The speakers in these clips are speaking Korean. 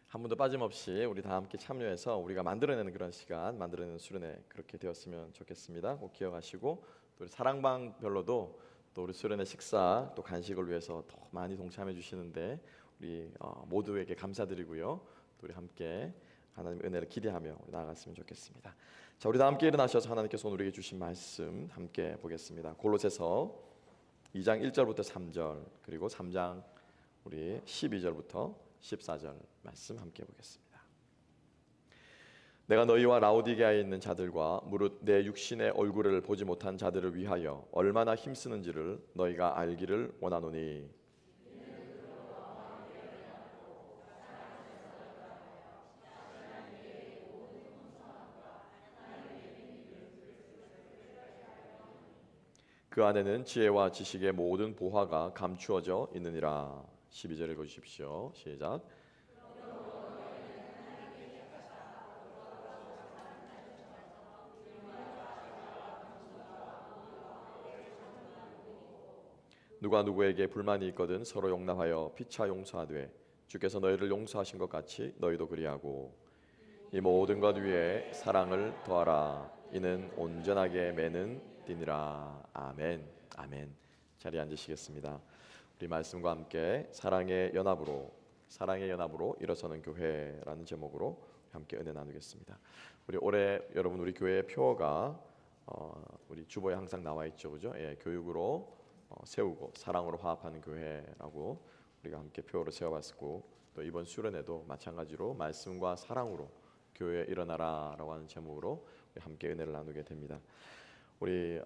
한 번도 빠짐없이 우리 다 함께 참여해서 우리가 만들어내는 그런 시간, 만들어내는 수련회 그렇게 되었으면 좋겠습니다. 꼭 기억하시고 또 우리 사랑방별로도 또 우리 수련회 식사 또 간식을 위해서 더 많이 동참해 주시는데 우리 모두에게 감사드리고요. 또 우리 함께 하나님 은혜를 기대하며 나아갔으면 좋겠습니다. 자, 우리 다 함께 일어나셔서 하나님께서 오늘 우리에게 주신 말씀 함께 보겠습니다. 골로새서 2장 1절부터 3절 그리고 3장 우리 12절부터 14절 말씀 함께 보겠습니다. 내가 너희와 라오디게아에 있는 자들과 무릇 내 육신의 얼굴을 보지 못한 자들을 위하여 얼마나 힘쓰는지를 너희가 알기를 원하노니 그 안에는 지혜와 지식의 모든 보화가 감추어져 있느니라. 12절 읽어주십시오. 시작. 누가 누구에게 불만이 있거든 서로 용납하여 피차 용서하되 주께서 너희를 용서하신 것 같이 너희도 그리하고 이 모든 것 위에 사랑을 더하라. 이는 온전하게 매는 띠니라. 아멘. 아멘. 자리에 앉으시겠습니다. 우리 말씀과 함께 사랑의 연합으로 일어서는 교회라는 제목으로 함께 은혜 나누겠습니다. 우리 올해 여러분 우리 교회의 표어가 우리 주보에 항상 나와 있죠, 그죠? 예, 교육으로 세우고 사랑으로 화합하는 교회라고 우리가 함께 표어를 세워봤고 또 이번 수련회도 마찬가지로 말씀과 사랑으로 교회에 일어나라라고 하는 제목으로 우리 함께 은혜를 나누게 됩니다. 우리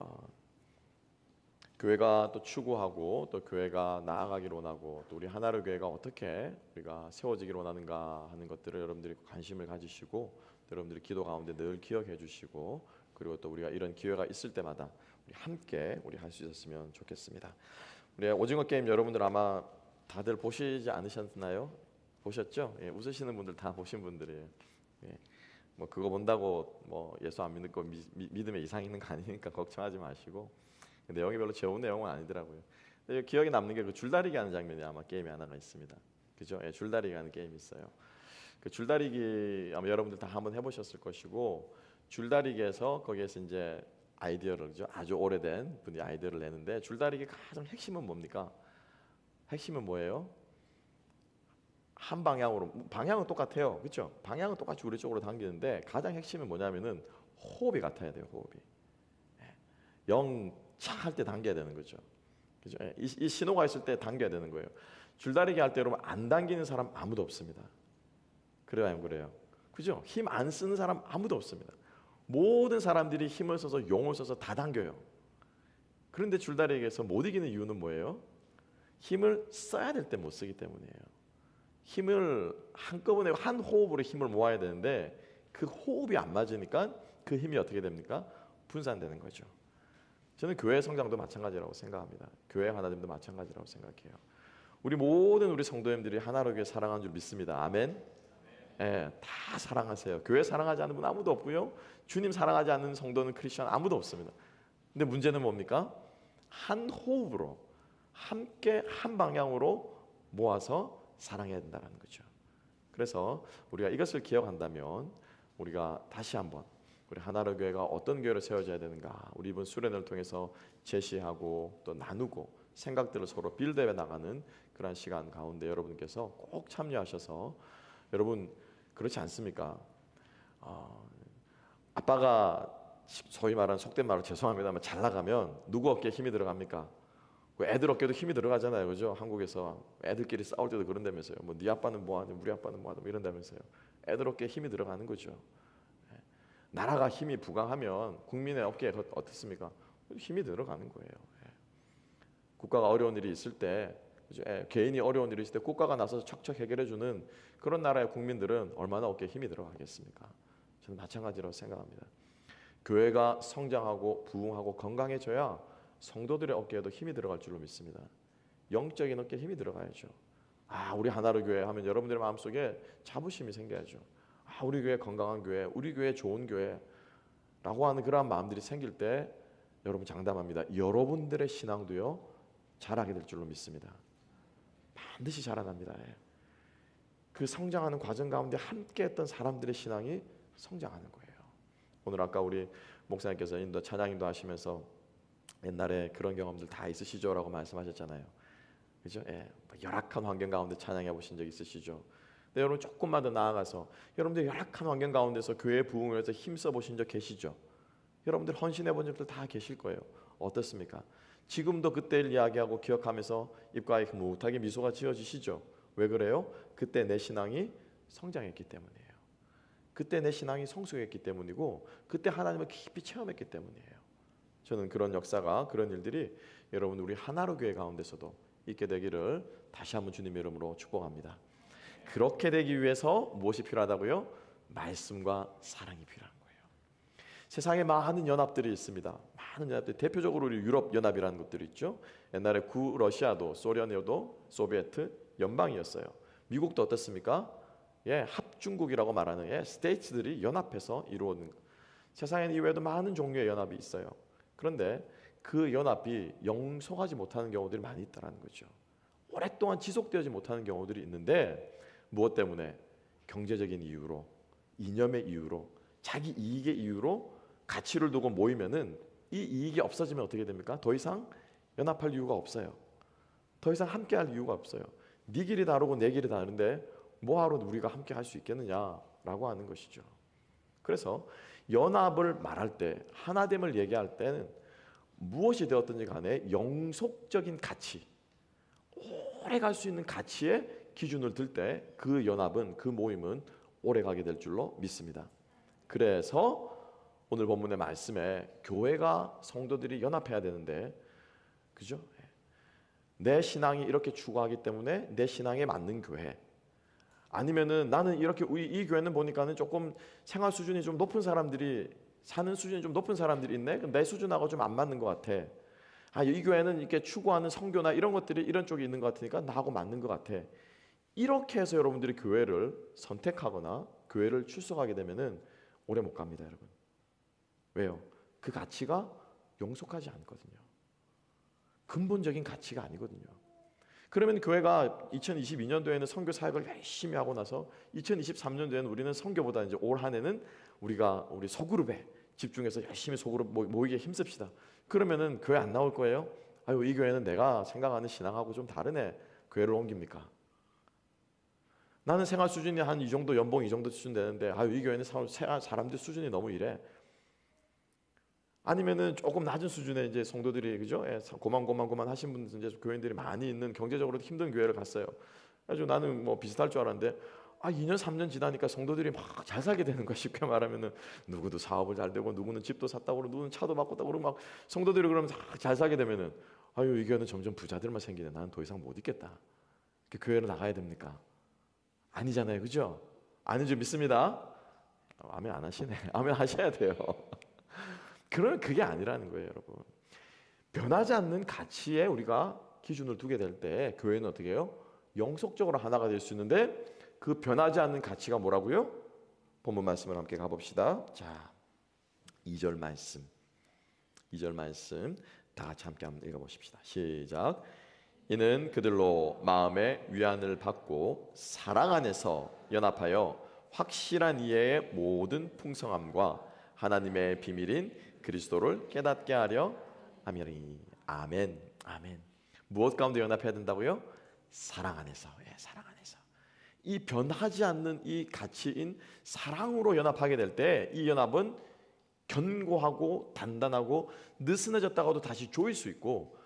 교회가 또 추구하고 또 교회가 나아가기를 원하고 또 우리 하나로 교회가 어떻게 우리가 세워지기를 원하는가 하는 것들을 여러분들이 관심을 가지시고 여러분들이 기도 가운데 늘 기억해 주시고 그리고 또 우리가 이런 기회가 있을 때마다 우리 함께 우리 할 수 있었으면 좋겠습니다. 우리 오징어 게임 여러분들 아마 다들 보시지 않으셨나요? 보셨죠? 예, 웃으시는 분들 다 보신 분들이에요. 예. 뭐 그거 본다고 뭐 예수 안 믿는 거 믿음에 이상 있는 거 아니니까 걱정하지 마시고 내용이 별로 좋은 내용은 아니더라고요. 근데 기억에 남는 게 그 줄다리기 하는 장면이 아마 게임이 하나가 있습니다. 그죠? 예, 줄다리기 하는 게임이 있어요. 그 줄다리기 아마 여러분들 다 한번 해보셨을 것이고 줄다리기에서 거기에서 이제 아이디어를 그죠? 아주 오래된 분이 아이디어를 내는데 줄다리기 가장 핵심은 뭡니까? 핵심은 뭐예요? 한 방향으로 방향은 똑같아요, 그렇죠? 방향은 똑같이 우리 쪽으로 당기는데 가장 핵심은 뭐냐면은 호흡이 같아야 돼요, 호흡이. 영착 할 때 당겨야 되는 거죠, 그죠? 이 신호가 있을 때 당겨야 되는 거예요. 줄다리기 할 때 여러분 안 당기는 사람 아무도 없습니다. 그래요, 안 그래요? 그죠? 힘 안 쓰는 사람 아무도 없습니다. 모든 사람들이 힘을 써서 용을 써서 다 당겨요. 그런데 줄다리기에서 못 이기는 이유는 뭐예요? 힘을 써야 될 때 못 쓰기 때문이에요. 힘을 한꺼번에 한 호흡으로 힘을 모아야 되는데 그 호흡이 안 맞으니까 그 힘이 어떻게 됩니까? 분산되는 거죠. 저는 교회 성장도 마찬가지라고 생각합니다. 교회 하나님도 마찬가지라고 생각해요. 우리 모든 우리 성도님들이 하나로 교회 사랑하는 줄 믿습니다. 아멘. 예, 다 사랑하세요. 교회 사랑하지 않는 분 아무도 없고요. 주님 사랑하지 않는 성도는 크리스천 아무도 없습니다. 근데 문제는 뭡니까? 한 호흡으로 함께 한 방향으로 모아서 사랑해야 된다는 거죠. 그래서 우리가 이것을 기억한다면 우리가 다시 한번 우리 하나로 교회가 어떤 교회를 세워져야 되는가 우리 이번 수련을 통해서 제시하고 또 나누고 생각들을 서로 빌드해 나가는 그런 시간 가운데 여러분께서 꼭 참여하셔서 여러분 그렇지 않습니까? 아빠가 소위 말하는 속된 말로 죄송합니다만 잘 나가면 누구 어깨에 힘이 들어갑니까? 애들 어깨도 힘이 들어가잖아요, 그죠? 한국에서 애들끼리 싸울 때도 그런다면서요. 뭐 네 아빠는 뭐하냐, 우리 아빠는 뭐하냐, 뭐 이런다면서요. 애들 어깨에 힘이 들어가는 거죠. 나라가 힘이 부강하면 국민의 어깨에 어떻습니까? 힘이 들어가는 거예요. 국가가 어려운 일이 있을 때, 그죠? 개인이 어려운 일이 있을 때 국가가 나서서 척척 해결해주는 그런 나라의 국민들은 얼마나 어깨에 힘이 들어가겠습니까? 저는 마찬가지라고 생각합니다. 교회가 성장하고 부흥하고 건강해져야 성도들의 어깨에도 힘이 들어갈 줄로 믿습니다. 영적인 어깨에 힘이 들어가야죠. 우리 하나로 교회 하면 여러분들의 마음속에 자부심이 생겨야죠. 우리 교회 건강한 교회, 우리 교회 좋은 교회라고 하는 그러한 마음들이 생길 때 여러분 장담합니다. 여러분들의 신앙도요 자라게 될 줄로 믿습니다. 반드시 자라납니다. 그 성장하는 과정 가운데 함께했던 사람들의 신앙이 성장하는 거예요. 오늘 아까 우리 목사님께서 찬양인도 하시면서 옛날에 그런 경험들 다 있으시죠라고 말씀하셨잖아요. 그죠? 열악한 환경 가운데 찬양해 보신 적 있으시죠? 근데 여러분 조금만 더 나아가서 여러분들 열악한 환경 가운데서 교회 부흥을 위해서 힘써 보신 적 계시죠? 여러분들 헌신해 본 적들 다 계실 거예요. 어떻습니까? 지금도 그때를 이야기하고 기억하면서 입가에 흐뭇하게 미소가 지어지시죠? 왜 그래요? 그때 내 신앙이 성장했기 때문이에요. 그때 내 신앙이 성숙했기 때문이고 그때 하나님을 깊이 체험했기 때문이에요. 저는 그런 역사가, 그런 일들이 여러분 우리 하나로 교회 가운데서도 있게 되기를 다시 한번 주님의 이름으로 축복합니다. 그렇게 되기 위해서 무엇이 필요하다고요? 말씀과 사랑이 필요한 거예요. 세상에 많은 연합들이 있습니다. 많은 연합들, 대표적으로 우리 유럽 연합이라는 것들이 있죠. 옛날에 구러시아도 소련이어도 소비에트 연방이었어요. 미국도 어떻습니까? 합중국이라고 말하는 스테이츠들이 연합해서 이루어진. 세상에는 이외에도 많은 종류의 연합이 있어요. 그런데 그 연합이 영속하지 못하는 경우들이 많이 있다는 거죠. 오랫동안 지속되지 못하는 경우들이 있는데 무엇 때문에? 경제적인 이유로, 이념의 이유로, 자기 이익의 이유로 가치를 두고 모이면은 이 이익이 없어지면 어떻게 됩니까? 더 이상 연합할 이유가 없어요. 더 이상 함께할 이유가 없어요. 네 길이 다르고 내 길이 다른데 뭐하러 우리가 함께 할 수 있겠느냐라고 하는 것이죠. 그래서 연합을 말할 때, 하나됨을 얘기할 때는 무엇이 되었든지 간에 영속적인 가치, 오래 갈 수 있는 가치의 기준을 들 때 그 연합은, 그 모임은 오래 가게 될 줄로 믿습니다. 그래서 오늘 본문의 말씀에 교회가, 성도들이 연합해야 되는데, 그죠? 내 신앙이 이렇게 추구하기 때문에 내 신앙에 맞는 교회, 아니면은 나는 이렇게 이 교회는 보니까는 조금 생활 수준이 좀 높은 사람들이, 사는 수준이 좀 높은 사람들이 있네. 내 수준하고 좀 안 맞는 것 같아. 이 교회는 이렇게 추구하는 성교나 이런 것들이 이런 쪽에 있는 것 같으니까 나하고 맞는 것 같아. 이렇게 해서 여러분들이 교회를 선택하거나 교회를 출석하게 되면은 오래 못 갑니다, 여러분. 왜요? 그 가치가 영속하지 않거든요. 근본적인 가치가 아니거든요. 그러면 교회가 2022년도에는 선교 사역을 열심히 하고 나서 2023년도에는 우리는 선교보다 이제 올 한 해는 우리 소그룹에 집중해서 열심히 소그룹 모이게 힘씁시다. 그러면은 교회 안 나올 거예요? 이 교회는 내가 생각하는 신앙하고 좀 다르네. 교회를 옮깁니까? 나는 생활 수준이 한 이 정도, 연봉 이 정도 수준 되는데 이 교회는 사람들 수준이 너무 이래. 아니면은 조금 낮은 수준의 이제 성도들이, 그죠? 고만 하신 분들, 이제 교인들이 많이 있는 경제적으로 힘든 교회를 갔어요. 그래서 나는 뭐 비슷할 줄 알았는데 2년 3년 지나니까 성도들이 막 잘 살게 되는 거야. 쉽게 말하면은 누구도 사업을 잘 되고, 누구는 집도 샀다고 그러고, 누구는 차도 바꿨다고 그러고, 막 성도들이 그러면 잘 살게 되면은 이 교회는 점점 부자들만 생기네. 나는 더 이상 못 있겠다. 그 교회로 나가야 됩니까? 아니잖아요, 그죠? 아닌 줄 믿습니다. 아멘 안 하시네. 아멘 하셔야 돼요. 그러면 그게 아니라는 거예요, 여러분. 변하지 않는 가치에 우리가 기준을 두게 될 때 교회는 어떻게 해요? 영속적으로 하나가 될 수 있는데, 그 변하지 않는 가치가 뭐라고요? 본문 말씀을 함께 가봅시다. 자, 2절 말씀 다 같이 함께 한번 읽어보십시다. 시작. 이는 그들로 마음의 위안을 받고 사랑 안에서 연합하여 확실한 이해의 모든 풍성함과 하나님의 비밀인 그리스도를 깨닫게 하려 함이니. 아멘. 아멘. 무엇 가운데 연합해야 된다고요? 사랑 안에서. 사랑 안에서. 이 변하지 않는 이 가치인 사랑으로 연합하게 될 때 이 연합은 견고하고 단단하고 느슨해졌다가도 다시 조일 수 있고,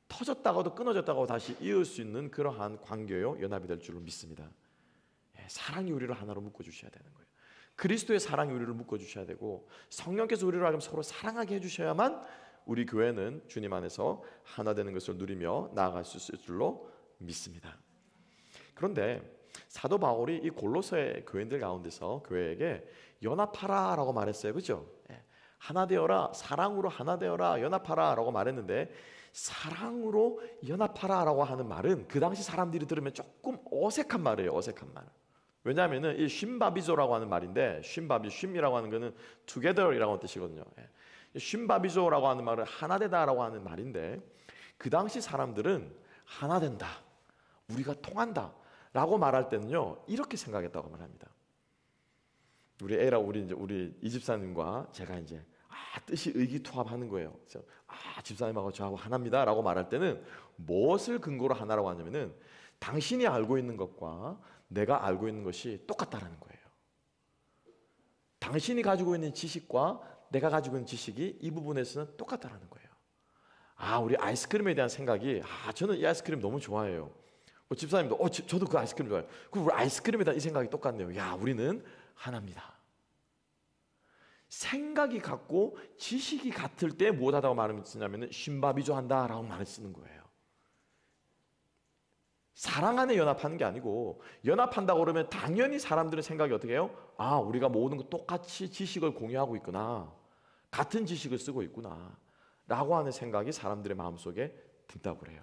터졌다가도 끊어졌다가도 다시 이을 수 있는 그러한 관계요 연합이 될 줄로 믿습니다. 사랑이 우리를 하나로 묶어주셔야 되는 거예요. 그리스도의 사랑이 우리를 묶어주셔야 되고, 성령께서 우리를 하여금 서로 사랑하게 해주셔야만 우리 교회는 주님 안에서 하나 되는 것을 누리며 나아갈 수 있을 줄로 믿습니다. 그런데 사도 바울이 이 골로새 교인들 가운데서 교회에게 연합하라라고 말했어요, 그렇죠? 하나 되어라, 사랑으로 하나 되어라, 연합하라라고 말했는데, 사랑으로 연합하라라고 하는 말은 그 당시 사람들이 들으면 조금 어색한 말이에요. 어색한 말. 왜냐하면은 이 쉰바비조라고 하는 말인데, 쉰이라고 하는 거는 together이라고 하는 뜻이거든요. 쉰바비조라고 하는 말은 하나 되다라고 하는 말인데, 그 당시 사람들은 하나 된다, 우리가 통한다 라고 말할 때는요, 이렇게 생각했다고 말합니다. 우리 애랑 우리 이 집사님과 제가 이제 뜻이 의기투합하는 거예요. 그래서 집사님하고 저하고 하나입니다 라고 말할 때는 무엇을 근거로 하나라고 하냐면은 당신이 알고 있는 것과 내가 알고 있는 것이 똑같다라는 거예요. 당신이 가지고 있는 지식과 내가 가지고 있는 지식이 이 부분에서는 똑같다라는 거예요. 우리 아이스크림에 대한 생각이 저는 이 아이스크림 너무 좋아해요. 집사님도 저도 그 아이스크림 좋아해요. 그럼 우리 아이스크림에 대한 이 생각이 똑같네요. 우리는 하나입니다. 생각이 같고 지식이 같을 때 무엇하다고 말을 쓰냐면 신바비조 한다라고 말을 쓰는 거예요. 사랑 안에 연합하는 게 아니고, 연합한다고 그러면 당연히 사람들의 생각이 어떻게 해요? 우리가 모든 거 똑같이 지식을 공유하고 있구나, 같은 지식을 쓰고 있구나 라고 하는 생각이 사람들의 마음속에 든다고 그래요.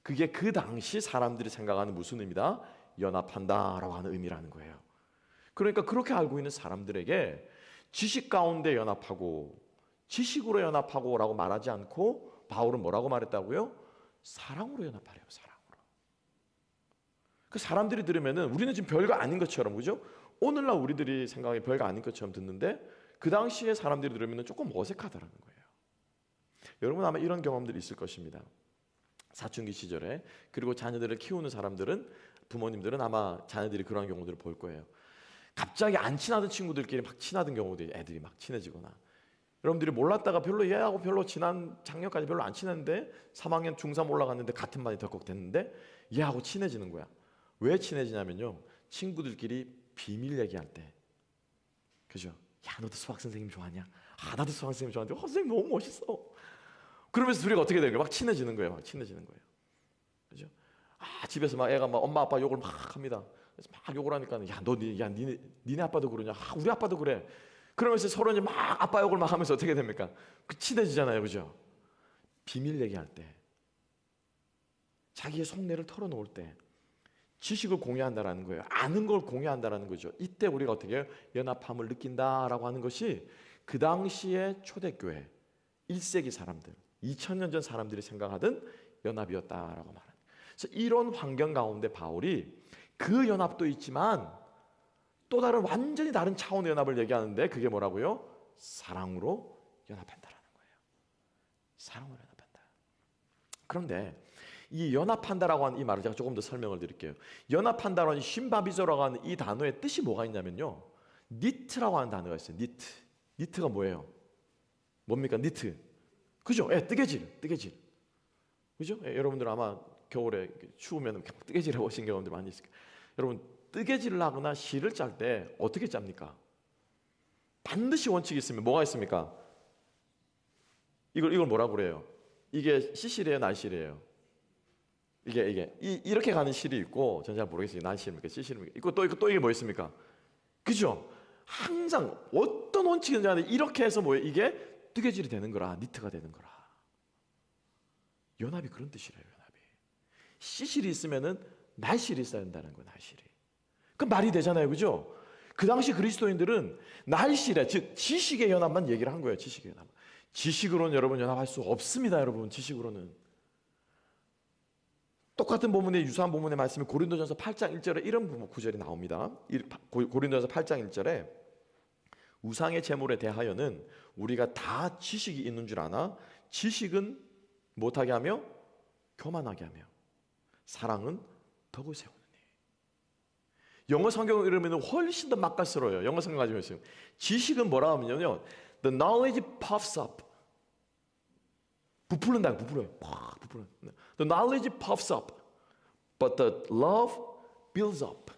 그게 그 당시 사람들이 생각하는 무슨 의미다? 연합한다라고 하는 의미라는 거예요. 그러니까 그렇게 알고 있는 사람들에게 지식 가운데 연합하고 지식으로 연합하고 라고 말하지 않고 바울은 뭐라고 말했다고요? 사랑으로 연합하래요. 사랑으로. 그 사람들이 들으면은 우리는 지금 별거 아닌 것처럼, 그죠? 오늘날 우리들이 생각에 별거 아닌 것처럼 듣는데 그 당시에 사람들이 들으면은 조금 어색하다라는 거예요. 여러분 아마 이런 경험들이 있을 것입니다. 사춘기 시절에, 그리고 자녀들을 키우는 사람들은, 부모님들은 아마 자녀들이 그런 경우들을 볼 거예요. 갑자기 안 친하던 친구들끼리 막 친하던 경우들이, 애들이 막 친해지거나, 여러분들이 몰랐다가 별로 얘하고 별로 지난 작년까지 별로 안 친했는데 3학년 중3 올라갔는데 같은 반이 덜컥 됐는데 얘하고 친해지는 거야. 왜 친해지냐면요, 친구들끼리 비밀 얘기할 때, 그죠? 너도 수학 선생님 좋아하냐? 나도 수학 선생님 좋아하는데 선생님 너무 멋있어. 그러면서 둘이 어떻게 되는 거예요? 막 친해지는 거예요. 막 친해지는 거예요. 그죠? 집에서 막 애가 막 엄마 아빠 욕을 막 합니다. 그래서 막 욕을 하니까 니네 아빠도 그러냐? 우리 아빠도 그래. 그러면서 서로 이제 막 아빠 욕을 막 하면서 어떻게 됩니까? 친해지잖아요, 그죠? 비밀 얘기할 때, 자기의 속내를 털어놓을 때 지식을 공유한다라는 거예요. 아는 걸 공유한다라는 거죠. 이때 우리가 어떻게 해요? 연합함을 느낀다라고 하는 것이 그 당시의 초대교회 1세기 사람들, 2000년 전 사람들이 생각하던 연합이었다라고 말합니다. 그래서 이런 환경 가운데 바울이 그 연합도 있지만 또 다른 완전히 다른 차원의 연합을 얘기하는데, 그게 뭐라고요? 사랑으로 연합한다라는 거예요. 사랑으로 연합한다. 그런데 이 연합한다라고 하는 이 말을 제가 조금 더 설명을 드릴게요. 연합한다라는 이 신바비조라고 하는 이 단어의 뜻이 뭐가 있냐면요, 니트라고 하는 단어가 있어요. 니트. 니트가 뭐예요? 뭡니까? 니트. 그죠? 뜨개질. 그죠? 여러분들 아마 겨울에 추우면 뜨개질 해보신 경험들 많이 있을 거예요. 여러분, 뜨개질을 하거나 실을 짤 때 어떻게 짭니까? 반드시 원칙이 있으면 뭐가 있습니까? 이걸 뭐라고 그래요? 이게 시실이에요, 날실이에요? 이렇게 가는 실이 있고, 전 잘 모르겠어요. 날실입니까? 시실입니까? 있고 또 이게 뭐 있습니까? 그죠? 항상 어떤 원칙인지 아는데 이렇게 해서 뭐예요? 이게 뜨개질이 되는 거라, 니트가 되는 거라. 연합이 그런 뜻이래요. 연합이. 시실이 있으면은 날실이 있어야 된다는 거예요. 날실이. 그 말이 되잖아요, 그죠? 그 당시 그리스도인들은 날실에, 즉 지식의 연합만 얘기를 한 거예요. 지식의 연합. 지식으로는 여러분 연합할 수 없습니다. 여러분, 지식으로는. 똑같은 본문에, 유사한 본문의 말씀이 고린도전서 8장 1절에 이런 구절이 나옵니다. 고린도전서 8장 1절에 우상의 제물에 대하여는 우리가 다 지식이 있는 줄 아나 지식은 못하게 하며 교만하게 하며 사랑은 덕을 세우느니. 영어 성경을 읽으면 훨씬 더 맛깔스러워요. 영어 성경 가지고 있어요. 지식은 뭐라 하면요, the knowledge puffs up. 부풀린다, 부풀어요. 부풀어. The knowledge puffs up, but the love builds up.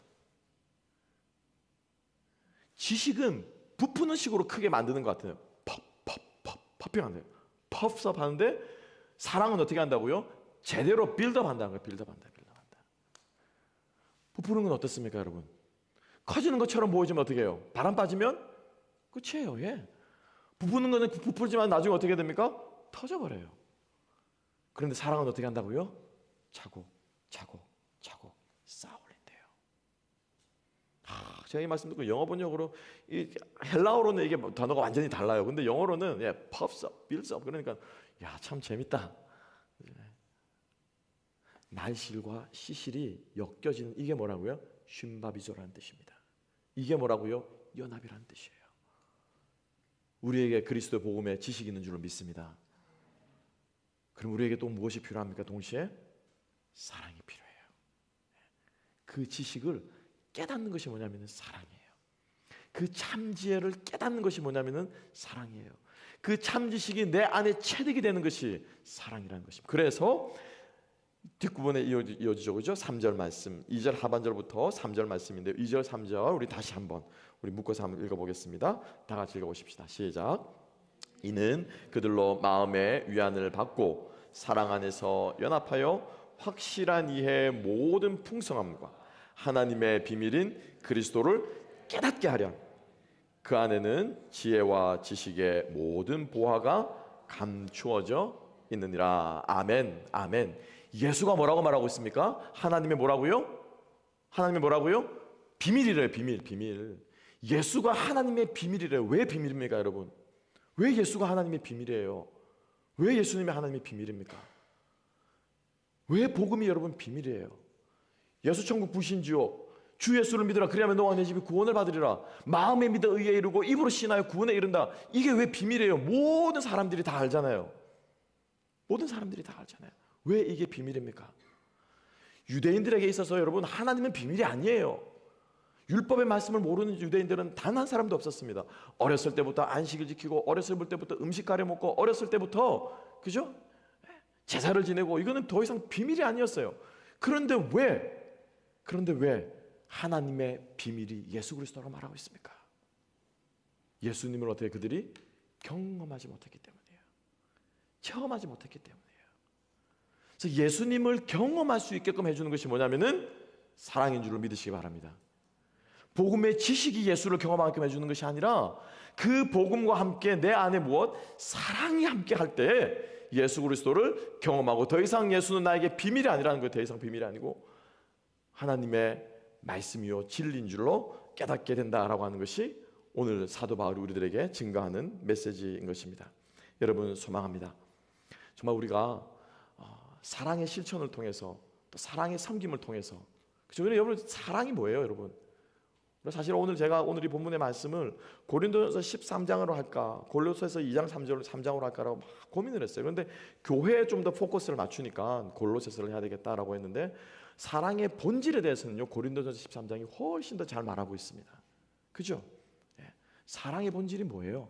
지식은 부푸는 식으로 크게 만드는 것 같아요. 퍼핑 한대요. puffs up 하는데, 사랑은 어떻게 한다고요? 제대로 빌드업 한다는 거예요. 빌드업 한다. 부푸는 건 어떻습니까, 여러분? 커지는 것처럼 보이지만 어떻게 해요? 바람 빠지면 끝이에요. 부푸는 거는 부풀지만 나중에 어떻게 됩니까? 터져버려요. 그런데 사랑은 어떻게 한다고요? 차고 쌓아 올린대요. 제가 이 말씀 듣고 영어 번역으로, 이 헬라어로는 이게 단어가 완전히 달라요. 근데 영어로는 puffs up, builds up. 그러니까 참 재밌다. 말실과 시실이 엮여지는 이게 뭐라고요? 쉰바비조라는 뜻입니다. 이게 뭐라고요? 연합이라는 뜻이에요. 우리에게 그리스도의 복음의 지식이 있는 줄로 믿습니다. 그럼 우리에게 또 무엇이 필요합니까? 동시에 사랑이 필요해요. 그 지식을 깨닫는 것이 뭐냐면 사랑이에요. 그 참지혜를 깨닫는 것이 뭐냐면 사랑이에요. 그 참지식이 내 안에 체득이 되는 것이 사랑이라는 것입니다. 그래서 뒷부분에 이어지죠, 그죠? 3절 말씀, 2절 하반절부터 3절 말씀인데요. 2절, 3절 우리 다시 한번 우리 묶어서 한번 읽어보겠습니다. 다 같이 읽어보십시다. 시작. 이는 그들로 마음의 위안을 받고 사랑 안에서 연합하여 확실한 이해의 모든 풍성함과 하나님의 비밀인 그리스도를 깨닫게 하려. 그 안에는 지혜와 지식의 모든 보화가 감추어져 있느니라. 아멘, 아멘. 예수가 뭐라고 말하고 있습니까? 하나님의 뭐라고요? 하나님의 뭐라고요? 비밀이래요. 비밀. 예수가 하나님의 비밀이래요. 왜 비밀입니까, 여러분? 왜 예수가 하나님의 비밀이에요? 왜 예수님이 하나님의 비밀입니까? 왜 복음이 여러분 비밀이에요? 예수 천국 부신지요. 주 예수를 믿으라. 그리하면 너와 내 집이 구원을 받으리라. 마음에 믿어 의에 이르고 입으로 신하여 구원에 이른다. 이게 왜 비밀이에요? 모든 사람들이 다 알잖아요. 모든 사람들이 다 알잖아요. 왜 이게 비밀입니까? 유대인들에게 있어서 여러분 하나님은 비밀이 아니에요. 율법의 말씀을 모르는 유대인들은 단 한 사람도 없었습니다. 어렸을 때부터 안식을 지키고 어렸을 때부터 음식 가려 먹고 어렸을 때부터 그죠? 제사를 지내고 이거는 더 이상 비밀이 아니었어요. 그런데 왜 하나님의 비밀이 예수 그리스도라고 말하고 있습니까? 예수님을 어떻게 그들이 경험하지 못했기 때문이에요. 체험하지 못했기 때문이에요. 그래서 예수님을 경험할 수 있게끔 해주는 것이 뭐냐면은 사랑인 줄을 믿으시기 바랍니다. 복음의 지식이 예수를 경험하게끔 해주는 것이 아니라 그 복음과 함께 내 안에 무엇? 사랑이 함께 할 때 예수 그리스도를 경험하고 더 이상 예수는 나에게 비밀이 아니라는 거예요. 더 이상 비밀이 아니고 하나님의 말씀이요 진리인 줄로 깨닫게 된다라고 하는 것이 오늘 사도 바울이 우리들에게 증거하는 메시지인 것입니다. 여러분 소망합니다. 정말 우리가 사랑의 실천을 통해서 또 사랑의 섬김을 통해서 그렇죠? 여러분 사랑이 뭐예요, 여러분? 사실 오늘 이 본문의 말씀을 고린도전서 13장으로 할까, 골로새서 2장 3장으로 할까라고 막 고민을 했어요. 그런데 교회에 좀 더 포커스를 맞추니까 골로새서를 해야 되겠다라고 했는데 사랑의 본질에 대해서는요 고린도전서 13장이 훨씬 더 잘 말하고 있습니다. 그죠? 사랑의 본질이 뭐예요?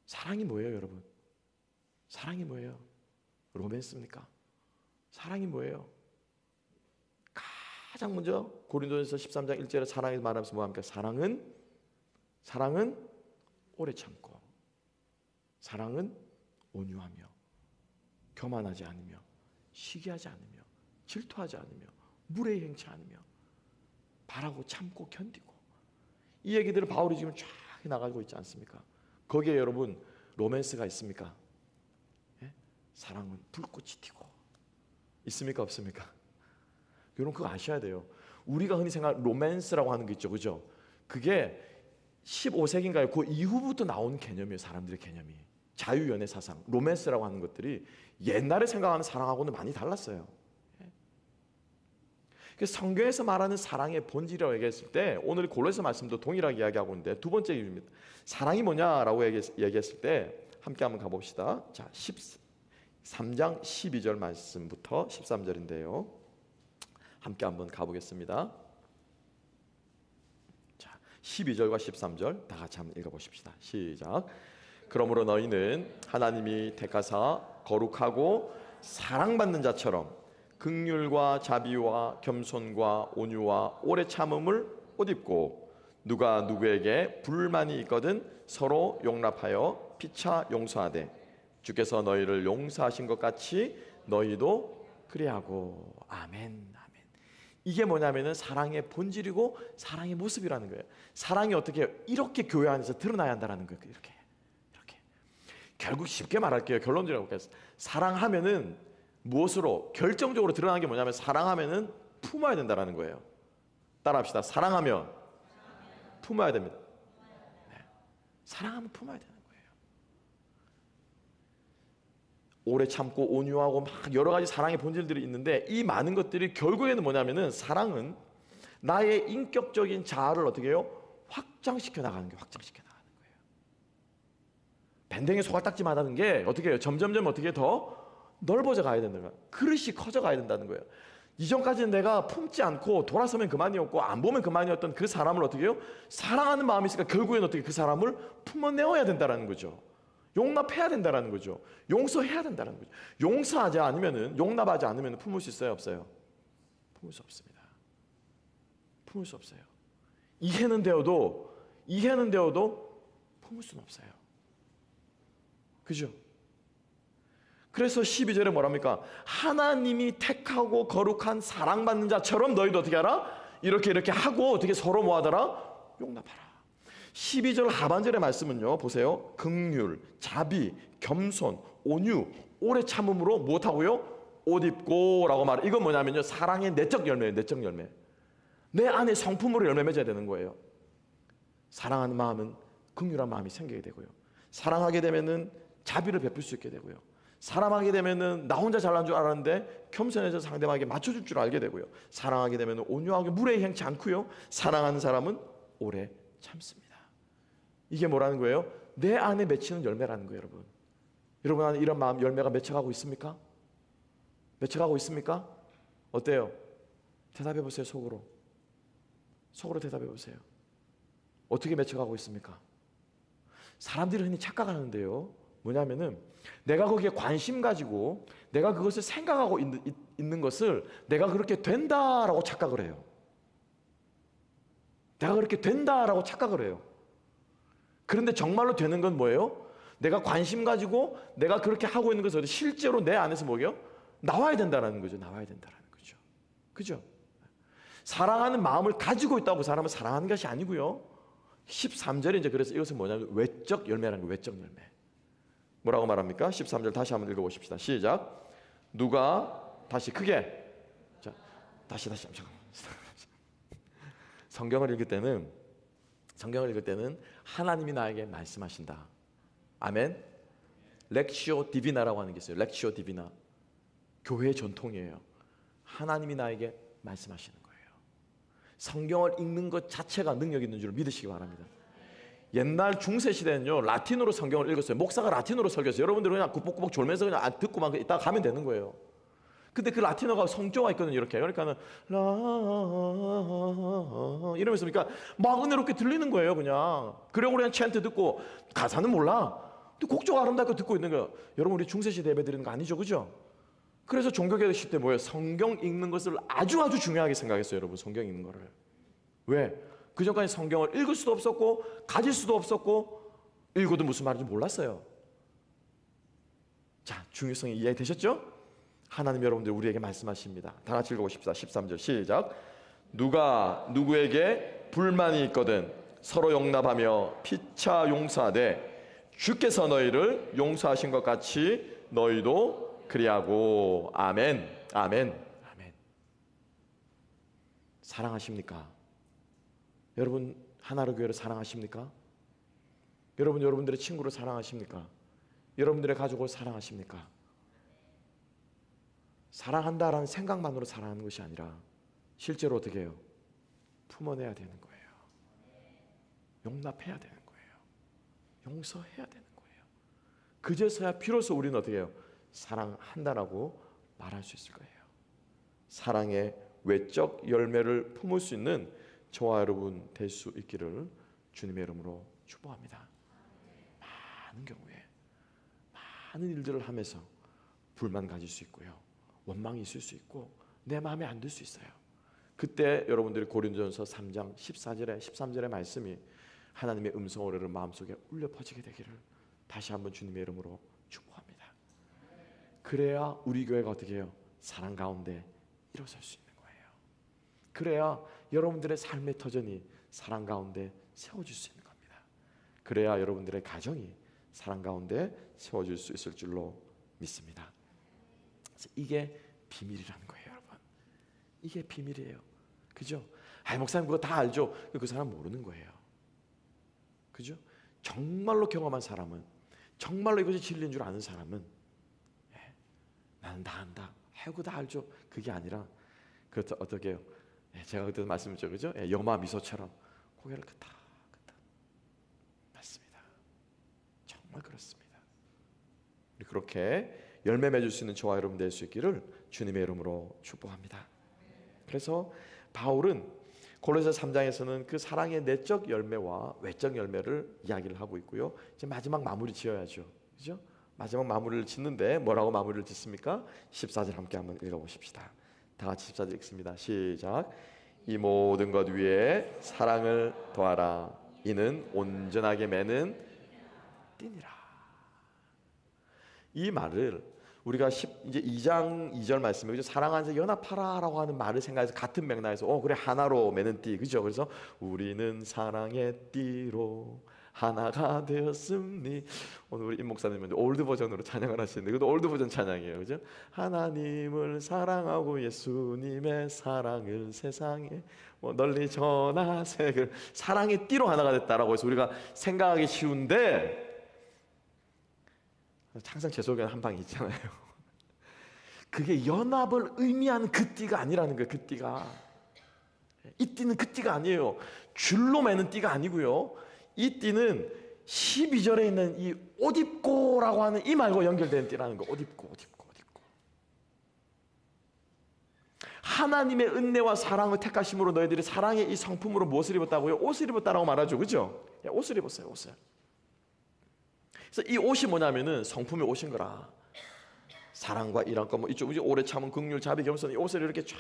사랑이 뭐예요, 여러분? 사랑이 뭐예요? 로맨스입니까? 사랑이 뭐예요? 가장 먼저 고린도전서 13장 1절에 사랑에 말하면서 뭐합니까? 사랑은 오래 참고, 사랑은 온유하며, 교만하지 않으며, 시기하지 않으며, 질투하지 않으며, 무례히 행치 않으며, 바라고 참고 견디고. 이 얘기들을 바울이 지금 쫙 나가고 있지 않습니까? 거기에 여러분 로맨스가 있습니까? 예? 사랑은 불꽃이 튀고 있습니까? 없습니까? 여러분 그거 아셔야 돼요. 우리가 흔히 생각하는 로맨스라고 하는 게 있죠, 그죠? 그게 15세기인가요? 그 이후부터 나온 개념이에요. 사람들의 개념이 자유연애 사상, 로맨스라고 하는 것들이 옛날에 생각하는 사랑하고는 많이 달랐어요. 성경에서 말하는 사랑의 본질이라고 얘기했을 때 오늘 골로새 말씀도 동일하게 이야기하고 있는데 두 번째 이유입니다. 사랑이 뭐냐라고 얘기했을 때 함께 한번 가봅시다. 자, 13장 12절 말씀부터 13절인데요. 함께 한번 가보겠습니다. 자, 12절과 13절 다 같이 한번 읽어보십시다. 시작. 그러므로 너희는 하나님이 택하사 거룩하고 사랑받는 자처럼 긍휼과 자비와 겸손과 온유와 오래 참음을 옷 입고 누가 누구에게 불만이 있거든 서로 용납하여 피차 용서하되 주께서 너희를 용서하신 것 같이 너희도 그리하고. 아멘. 아멘. 이게 뭐냐면은 사랑의 본질이고 사랑의 모습이라는 거예요. 사랑이 어떻게 이렇게 교회 안에서 드러나야 한다는 거예요. 이렇게 결국 쉽게 말할게요. 결론적으로 볼게요. 사랑하면은 무엇으로 결정적으로 드러나는 게 뭐냐면 사랑하면은 품어야 된다라는 거예요. 따라합시다. 사랑하면 품어야 됩니다. 네. 사랑하면 품어야 되는 거예요. 오래 참고 온유하고 막 여러 가지 사랑의 본질들이 있는데, 이 많은 것들이 결국에는 뭐냐면은 사랑은 나의 인격적인 자아를 어떻게 해요? 확장시켜 나가는 거예요. 확장시켜 나가는 거예요. 밴댕이 소갈딱지만하는 게 어떻게 해요? 점점점 어떻게 더 넓어져 가야 된다는 거예요. 그릇이 커져 가야 된다는 거예요. 이전까지는 내가 품지 않고 돌아서면 그만이었고 안 보면 그만이었던 그 사람을 어떻게 해요? 사랑하는 마음이 있으니까 결국에는 어떻게 그 사람을 품어내어야 된다는 거죠. 용납해야 된다는 거죠. 용서해야 된다는 거죠. 용서하지 않으면은, 용납하지 않으면 품을 수 있어요, 없어요? 품을 수 없습니다. 품을 수 없어요. 이해는 되어도 품을 수는 없어요. 그죠? 그래서 12절에 뭐랍니까? 하나님이 택하고 거룩한 사랑받는 자처럼 너희도 어떻게 하라? 이렇게 하고 어떻게 서로 뭐하더라? 용납하라. 12절 하반절의 말씀은요, 보세요. 긍휼, 자비, 겸손, 온유, 오래 참음으로 무엇하고요? 옷 입고 라고 말해. 이건 뭐냐면요, 사랑의 내적 열매예요. 내적 열매. 내 안에 성품으로 열매 맺어야 되는 거예요. 사랑하는 마음은 긍휼한 마음이 생기게 되고요, 사랑하게 되면은 자비를 베풀 수 있게 되고요, 사랑하게 되면은 나 혼자 잘난 줄 알았는데 겸손해서 상대방에게 맞춰줄 줄 알게 되고요, 사랑하게 되면은 온유하게 무례히 행치 않고요, 사랑하는 사람은 오래 참습니다. 이게 뭐라는 거예요? 내 안에 맺히는 열매라는 거예요. 여러분, 여러분 안에 이런 마음 열매가 맺혀가고 있습니까? 맺혀가고 있습니까? 어때요? 대답해 보세요. 속으로 대답해 보세요. 어떻게 맺혀가고 있습니까? 사람들이 흔히 착각하는데요, 뭐냐면은 내가 거기에 관심 가지고 내가 그것을 생각하고 있는 것을 내가 그렇게 된다라고 착각을 해요. 내가 그렇게 된다라고 착각을 해요. 그런데 정말로 되는 건 뭐예요? 내가 관심 가지고 내가 그렇게 하고 있는 것을 실제로 내 안에서 뭐예요? 나와야 된다는 거죠. 나와야 된다는 거죠. 그죠? 사랑하는 마음을 가지고 있다고 그 사람을 사랑하는 것이 아니고요, 13절에 이제 그래서 이것은 뭐냐면 외적 열매라는 거예요. 외적 열매. 뭐라고 말합니까? 13절 다시 한번 읽어보십시다. 시작. 누가 다시 크게, 자, 다시 잠깐만. 성경을 읽을 때는 하나님이 나에게 말씀하신다. 아멘. 렉시오 디비나라고 하는 게 있어요. 렉시오 디비나. 교회의 전통이에요. 하나님이 나에게 말씀하시는 거예요. 성경을 읽는 것 자체가 능력 있는 줄 믿으시기 바랍니다. 옛날 중세 시대는요, 라틴어로 성경을 읽었어요. 목사가 라틴어로 설교했어요. 여러분들은 그냥 꾸벅꾸벅 졸면서 그냥 듣고만 있다가 가면 되는 거예요. 근데 그 라틴어가 성조가 있거든요. 이렇게. 그러니까는 라 이러면서 그러니까 막 은혜롭게 들리는 거예요. 그냥 그레고리안 챈트 듣고 가사는 몰라. 또 곡조가 아름답게 듣고 있는 거예요. 여러분, 우리 중세 시대 예배 드리는 거 아니죠, 그죠? 그래서 종교개혁 시대 뭐예요? 성경 읽는 것을 아주 중요하게 생각했어요. 여러분, 성경 읽는 거를. 왜? 그 전까지 성경을 읽을 수도 없었고 가질 수도 없었고 읽어도 무슨 말인지 몰랐어요. 자, 중요성이 이해되셨죠? 하나님 여러분들 우리에게 말씀하십니다. 다 같이 읽어보십시다. 13절 시작. 누가 누구에게 불만이 있거든 서로 용납하며 피차 용서하되 주께서 너희를 용서하신 것 같이 너희도 그리하고. 아멘. 아멘. 아멘. 사랑하십니까? 여러분, 하나로 교회를 사랑하십니까? 여러분, 여러분들의 친구를 사랑하십니까? 여러분들의 가족을 사랑하십니까? 사랑한다라는 생각만으로 사랑하는 것이 아니라 실제로 어떻게 해요? 품어내야 되는 거예요. 용납해야 되는 거예요. 용서해야 되는 거예요. 그제서야 비로소 우리는 어떻게 해요? 사랑한다라고 말할 수 있을 거예요. 사랑의 외적 열매를 품을 수 있는 저와 여러분 될 수 있기를 주님의 이름으로 축복합니다. 많은 경우에 많은 일들을 하면서 불만 가질 수 있고요, 원망이 있을 수 있고 내 마음에 안 들 수 있어요. 그때 여러분들이 고린도전서 3장 14절에 13절의 말씀이 하나님의 음성으로 여러분 마음속에 울려 퍼지게 되기를 다시 한번 주님의 이름으로 축복합니다. 그래야 우리 교회가 어떻게 해요? 사랑 가운데 일어설 수 있는 거예요. 그래야 여러분들의 삶의 터전이 사랑 가운데 세워질 수 있는 겁니다. 그래야 여러분들의 가정이 사랑 가운데 세워질 수 있을 줄로 믿습니다. 그래서 이게 비밀이라는 거예요, 여러분. 이게 비밀이에요. 그죠? 목사님 그거 다 알죠? 그 사람 모르는 거예요. 그죠? 정말로 경험한 사람은, 정말로 이것이 진리인 줄 아는 사람은 다 안다. 해고 다 알죠. 그게 아니라 그것도 어떻게 해요? 제가 그때 말씀드렸죠, 그죠? 염화 미소처럼 고개를 끄덕끄덕. 맞습니다. 정말 그렇습니다. 우리 그렇게 열매 맺을 수 있는 저와 여러분 될 수 있기를 주님의 이름으로 축복합니다. 그래서 바울은 고린도서 3장에서는 그 사랑의 내적 열매와 외적 열매를 이야기를 하고 있고요. 이제 마지막 마무리 지어야죠. 그죠? 마지막 마무리를 짓는데 뭐라고 마무리를 짓습니까? 14절 함께 한번 읽어보십시다. 다 같이 14절 읽습니다. 시작. 이 모든 것 위에 사랑을 더하라. 이는 온전하게 매는 띠니라. 이 말을 우리가 이제 2장 2절 말씀에 그죠? 사랑하는 자 연합하라라고 하는 말을 생각해서 같은 맥락에서 그래 하나로 매는 띠 그죠? 그래서 우리는 사랑의 띠로 하나가 되었습니. 오늘 우리 임 목사님은 올드 버전으로 찬양을 하시는데 그것도 올드 버전 찬양이에요, 그죠? 하나님을 사랑하고 예수님의 사랑을 세상에 널리 전하세. 사랑의 띠로 하나가 됐다라고 해서 우리가 생각하기 쉬운데 항상 제 속에는 한 방이 있잖아요. 그게 연합을 의미하는 그 띠가 아니라는 거예요. 그 띠가 이 띠는 그 띠가 아니에요. 줄로 매는 띠가 아니고요. 이 띠는 12절에 있는 이 옷 입고라고 하는 이 말과 연결되는 띠라는 거. 옷 입고. 하나님의 은혜와 사랑을 택하심으로 너희들이 사랑의 이 성품으로 무엇을 입었다고요? 옷을 입었다라고 말하죠, 그죠? 옷을 입었어요, 옷을. 그래서 이 옷이 뭐냐면은 성품의 옷인 거라. 사랑과 일함과 이쪽 오래 참은 긍휼, 자비, 겸손 이 옷을 이렇게 쫙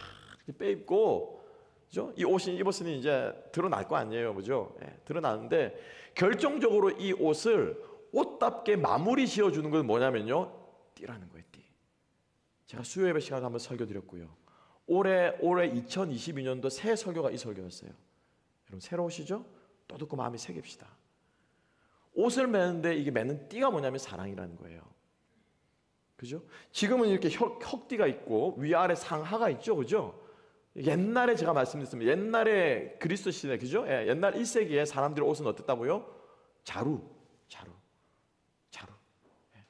빼입고, 그죠? 이 옷이 입었으니 이제 드러날 거 아니에요, 그죠? 드러나는데 결정적으로 이 옷을 옷답게 마무리 지어주는 건 뭐냐면요, 띠라는 거예요, 띠. 제가 수요 예배 시간에 한번 설교드렸고요. 올해 2022년도 새 설교가 이 설교였어요. 여러분 새로우시죠? 또 듣고 마음이 새깁시다. 옷을 매는데 이게 매는 띠가 뭐냐면 사랑이라는 거예요. 그죠? 지금은 이렇게 혁띠가 있고 위아래 상하가 있죠, 그죠? 옛날에 제가 말씀드렸습니다. 옛날에 그리스도 시대, 그죠? 옛날 1세기에 사람들의 옷은 어땠다고요? 자루.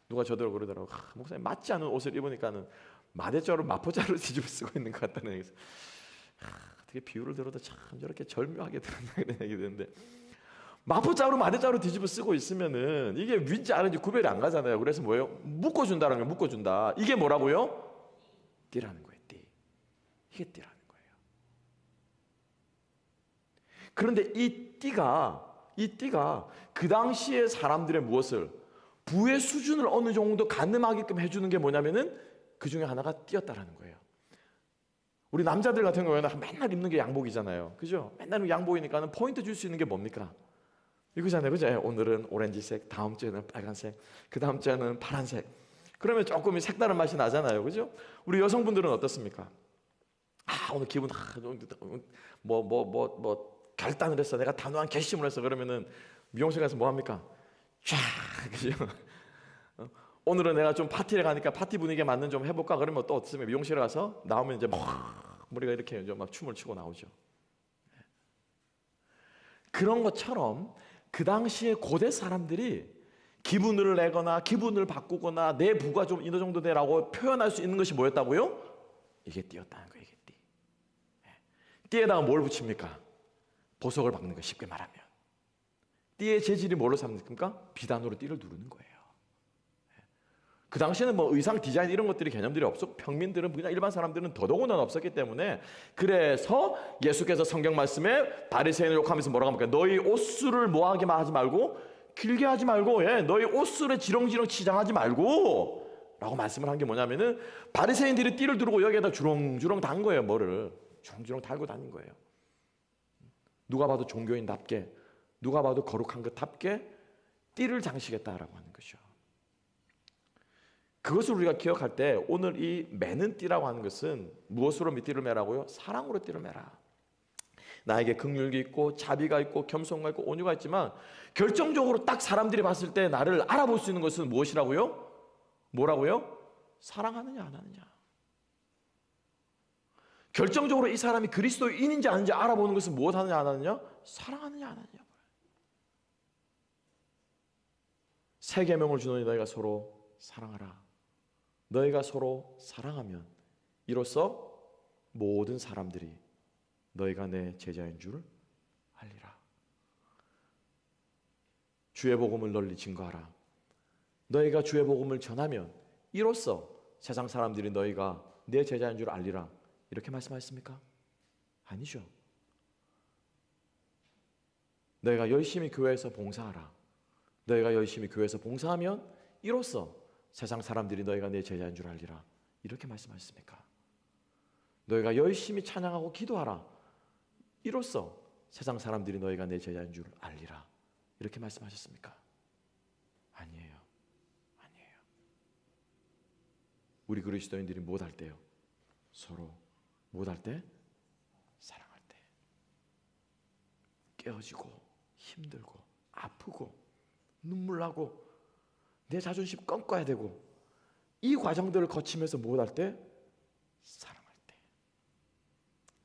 누가 저더러 그러더라고. 목사님 맞지 않은 옷을 입으니까는 마대자루, 마포자루 뒤집어 쓰고 있는 것 같다는 얘기에서 어떻게 비유를 들어도 참 저렇게 절묘하게 들었나 얘기 듣는데 마포자루, 마대자루 뒤집어 쓰고 있으면은 이게 윈지 아래인지 구별이 안 가잖아요. 그래서 뭐예요? 묶어준다는 거예요. 묶어준다. 이게 뭐라고요? 띠라는 거예요. 띠. 이게 띠라는 거예요. 그런데 이 띠가 그 당시에 사람들의 무엇을 부의 수준을 어느 정도 가늠하게끔 해주는 게 뭐냐면은 그 중에 하나가 띠였다라는 거예요. 우리 남자들 같은 경우에는 맨날 입는 게 양복이잖아요, 그죠? 맨날 양복이니까는 포인트 줄 수 있는 게 뭡니까? 이거잖아요, 그죠? 오늘은 오렌지색, 다음 주에는 빨간색, 그 다음 주에는 파란색. 그러면 조금 색다른 맛이 나잖아요, 그죠? 우리 여성분들은 어떻습니까? 오늘 기분 결단을 했어. 내가 단호한 결심을 했어. 그러면은 미용실 가서 뭐 합니까? 쫙, 그죠? 오늘은 내가 좀 파티를 가니까 파티 분위기에 맞는 좀 해볼까? 그러면 또 어떻습니까? 미용실에 가서 나오면 이제 막 머리가 이렇게 막 춤을 추고 나오죠. 그런 것처럼 그 당시에 고대 사람들이 기분을 내거나 기분을 바꾸거나 내 부가 좀 어느 정도 되라고 표현할 수 있는 것이 뭐였다고요? 이게 띠였다는 거예요. 이게 띠. 띠에다가 뭘 붙입니까? 보석을 박는 거, 쉽게 말하면. 띠의 재질이 뭘로 삼습니까? 비단으로 띠를 누르는 거예요. 그 당시에는 뭐 의상 디자인 이런 것들이 개념들이 없었고 평민들은 그냥 일반 사람들은 더더군다나 없었기 때문에 그래서 예수께서 성경 말씀에 바리새인을 욕하면서 뭐라고 합니까? 너희 옷수를 뭐하게만 하지 말고 길게 하지 말고 너희 옷수를 지렁지렁 치장하지 말고 라고 말씀을 한 게 뭐냐면은 바리새인들이 띠를 두르고 여기에다 주렁주렁 단 거예요. 뭐를 주렁주렁 달고 다닌 거예요. 누가 봐도 종교인답게 누가 봐도 거룩한 것답게 띠를 장식했다라고 하는 것이죠. 그것을 우리가 기억할 때 오늘 이 매는 띠라고 하는 것은 무엇으로 띠를 매라고요? 사랑으로 띠를 매라. 나에게 긍휼이 있고 자비가 있고 겸손과 있고 온유가 있지만 결정적으로 딱 사람들이 봤을 때 나를 알아볼 수 있는 것은 무엇이라고요? 뭐라고요? 사랑하느냐 안 하느냐. 결정적으로 이 사람이 그리스도인인지 아닌지 알아보는 것은 무엇 하느냐 안 하느냐? 사랑하느냐 안 하느냐. 새 계명을 주노니 너희가 서로 사랑하라. 너희가 서로 사랑하면 이로써 모든 사람들이 너희가 내 제자인 줄 알리라. 주의 복음을 널리 증거하라. 너희가 주의 복음을 전하면 이로써 세상 사람들이 너희가 내 제자인 줄 알리라. 이렇게 말씀하셨습니까? 아니죠. 너희가 열심히 교회에서 봉사하라. 너희가 열심히 교회에서 봉사하면 이로써 세상 사람들이 너희가 내 제자인 줄 알리라. 이렇게 말씀하셨습니까? 너희가 열심히 찬양하고 기도하라. 이로써 세상 사람들이 너희가 내 제자인 줄 알리라. 이렇게 말씀하셨습니까? 아니에요. 아니에요. 우리 그리스도인들이 무엇할 때요? 서로 무엇할 때? 사랑할 때. 깨어지고 힘들고 아프고 눈물 나고 내 자존심 꺾어야 되고 이 과정들을 거치면서 무엇할 때? 사랑할 때.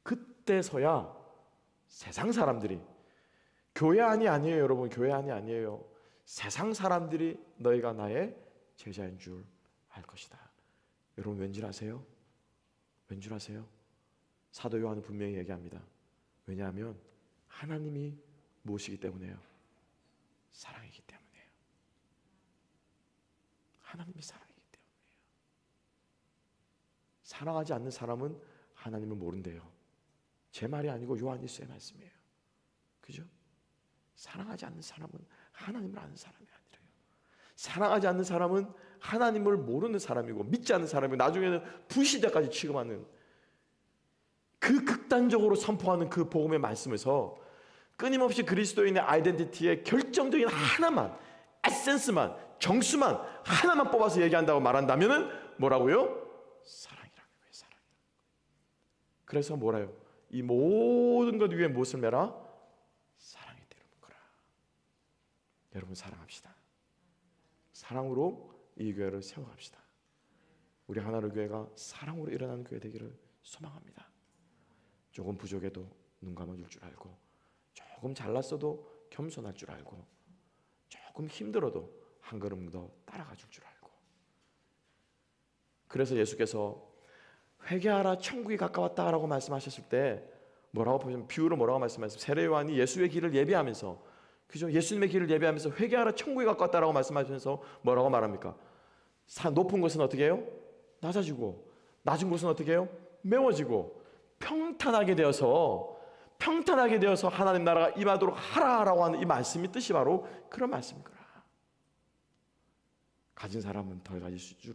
그때서야 세상 사람들이, 교회 안이 아니에요 여러분, 교회 안이 아니에요. 세상 사람들이 너희가 나의 제자인 줄 알 것이다. 여러분 왠줄 아세요? 왠줄 아세요? 사도 요한은 분명히 얘기합니다. 왜냐하면 하나님이 무엇이기 때문에요? 사랑이기 때문에요. 하나님이 사랑이기 때문에요. 사랑하지 않는 사람은 하나님을 모른대요. 제 말이 아니고 요한일서의 말씀이에요. 그죠? 사랑하지 않는 사람은 하나님을 아는 사람이 아니래요. 사랑하지 않는 사람은 하나님을 모르는 사람이고 믿지 않는 사람이고 나중에는 불신자까지 취급하는, 그 극단적으로 선포하는 그 복음의 말씀에서 끊임없이 그리스도인의 아이덴티티의 결정적인 하나만, 에센스만, 정수만 하나만 뽑아서 얘기한다고 말한다면은 뭐라고요? 사랑이라는 거예요. 사랑. 그래서 뭐라요? 이 모든 것 위에 무엇을 매라? 사랑이 때리는 거라. 여러분 사랑합시다. 사랑으로 이 교회를 세워갑시다. 우리 하나로 교회가 사랑으로 일어나는 교회 되기를 소망합니다. 조금 부족해도 눈 감아줄 줄 알고, 조금 잘났어도 겸손할 줄 알고, 조금 힘들어도 한 걸음 더 따라가 줄 줄 알고. 그래서 예수께서 회개하라 천국이 가까웠다라고 말씀하셨을 때 뭐라고 보시면, 비유로 뭐라고 말씀하셨어요? 세례 요한이 예수의 길을 예비하면서, 그죠? 예수님의 길을 예비하면서 회개하라 천국이 가까웠다라고 말씀하시면서 뭐라고 말합니까? 높은 것은 어떻게 해요? 낮아지고, 낮은 곳은 어떻게 해요? 메워지고, 평탄하게 되어서 하나님 나라가 임하도록 하라라고 하는 이 말씀이 뜻이 바로 그런 말씀인 거라. 가진 사람은 덜 가질 줄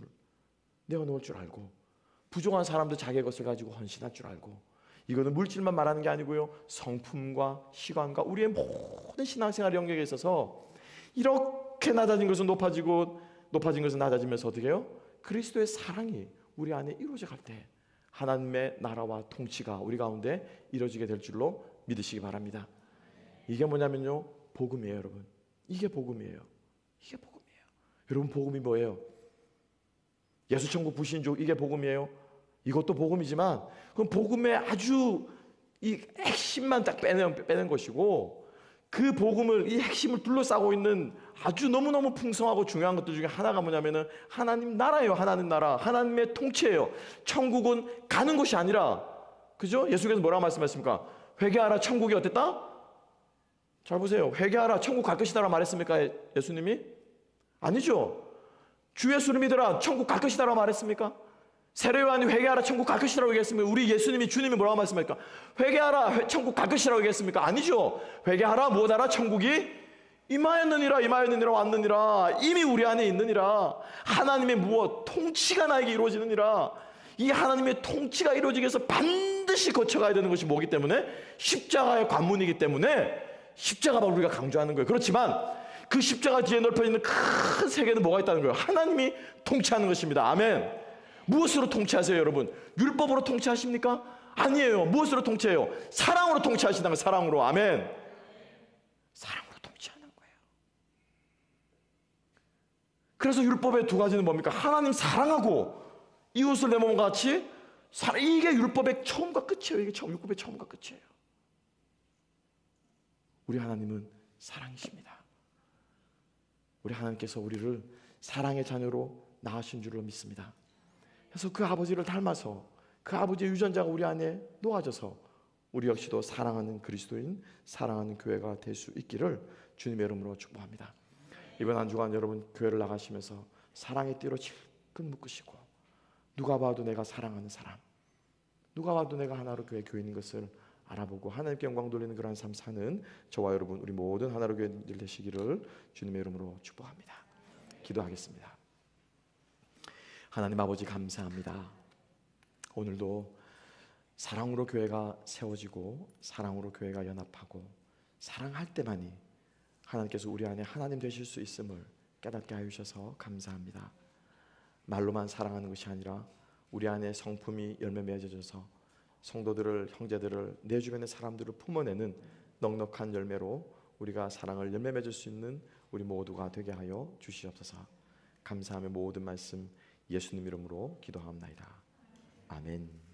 내어놓을 줄 알고, 부족한 사람도 자기의 것을 가지고 헌신할 줄 알고, 이거는 물질만 말하는 게 아니고요, 성품과 시간과 우리의 모든 신앙생활 영역에 있어서 이렇게 낮아진 것은 높아지고, 높아진 것은 낮아지면서 어떻게 해요? 그리스도의 사랑이 우리 안에 이루어져 갈 때 하나님의 나라와 통치가 우리 가운데 이루어지게 될 줄로 믿으시기 바랍니다. 이게 뭐냐면요, 복음이에요 여러분. 이게 복음이에요. 이게 복음이에요. 여러분 복음이 뭐예요? 예수 천국 부신족, 이게 복음이에요. 이것도 복음이지만 그건 복음의 아주 이 핵심만 딱 빼는 것이고, 그 복음을, 이 핵심을 둘러싸고 있는 아주 너무너무 풍성하고 중요한 것들 중에 하나가 뭐냐면은 하나님 나라예요. 하나님 나라, 하나님의 통치예요. 천국은 가는 곳이 아니라, 그죠? 예수께서 뭐라고 말씀하셨습니까? 회개하라 천국이 어땠다? 잘 보세요. 회개하라 천국 갈 것이다라고 말했습니까? 예수님이? 아니죠. 주 예수를 믿으라 천국 갈 것이다라고 말했습니까? 세례 요한이 회개하라 천국 갈 것이라고 얘기했습니까? 우리 예수님이, 주님이 뭐라고 말씀합니까? 회개하라 천국 갈 것이라고 얘기했습니까? 아니죠. 회개하라 무엇하라? 천국이 임하였느니라 왔느니라. 이미 우리 안에 있느니라. 하나님의 무엇? 통치가 나에게 이루어지느니라. 이 하나님의 통치가 이루어지기 위해서 반드시 거쳐가야 되는 것이 뭐기 때문에? 십자가의 관문이기 때문에 십자가만 우리가 강조하는 거예요. 그렇지만 그 십자가 뒤에 넓혀있는 큰 세계는 뭐가 있다는 거예요? 하나님이 통치하는 것입니다. 아멘. 무엇으로 통치하세요 여러분? 율법으로 통치하십니까? 아니에요. 무엇으로 통치해요? 사랑으로 통치하신다는 거예요. 사랑으로. 아멘. 사랑으로 통치하는 거예요. 그래서 율법의 두 가지는 뭡니까? 하나님 사랑하고 이웃을 내 몸과 같이 이게 율법의 처음과 끝이에요. 이게 율법의 처음과 끝이에요. 우리 하나님은 사랑이십니다. 우리 하나님께서 우리를 사랑의 자녀로 낳으신 줄로 믿습니다. 그래서 그 아버지를 닮아서 그 아버지의 유전자가 우리 안에 놓아져서 우리 역시도 사랑하는 그리스도인, 사랑하는 교회가 될 수 있기를 주님의 이름으로 축복합니다. 이번 한 주간 여러분 교회를 나가시면서 사랑의 띠로 질끈 묶으시고, 누가 봐도 내가 사랑하는 사람, 누가 봐도 내가 하나로 교회 교인인 것을 알아보고 하나님께 영광 돌리는 그런 삶 사는 저와 여러분, 우리 모든 하나로 교인들 되시기를 주님의 이름으로 축복합니다. 기도하겠습니다. 하나님 아버지, 감사합니다. 오늘도 사랑으로 교회가 세워지고 사랑으로 교회가 연합하고 사랑할 때만이 하나님께서 우리 안에 하나님 되실 수 있음을 깨닫게 하여 주셔서 감사합니다. 말로만 사랑하는 것이 아니라 우리 안에 성품이 열매 맺어져서 성도들을, 형제들을, 내 주변의 사람들을 품어내는 넉넉한 열매로 우리가 사랑을 열매 맺을 수 있는 우리 모두가 되게 하여 주시옵소서. 감사하며 모든 말씀 예수님 이름으로 기도하옵나이다. 아멘.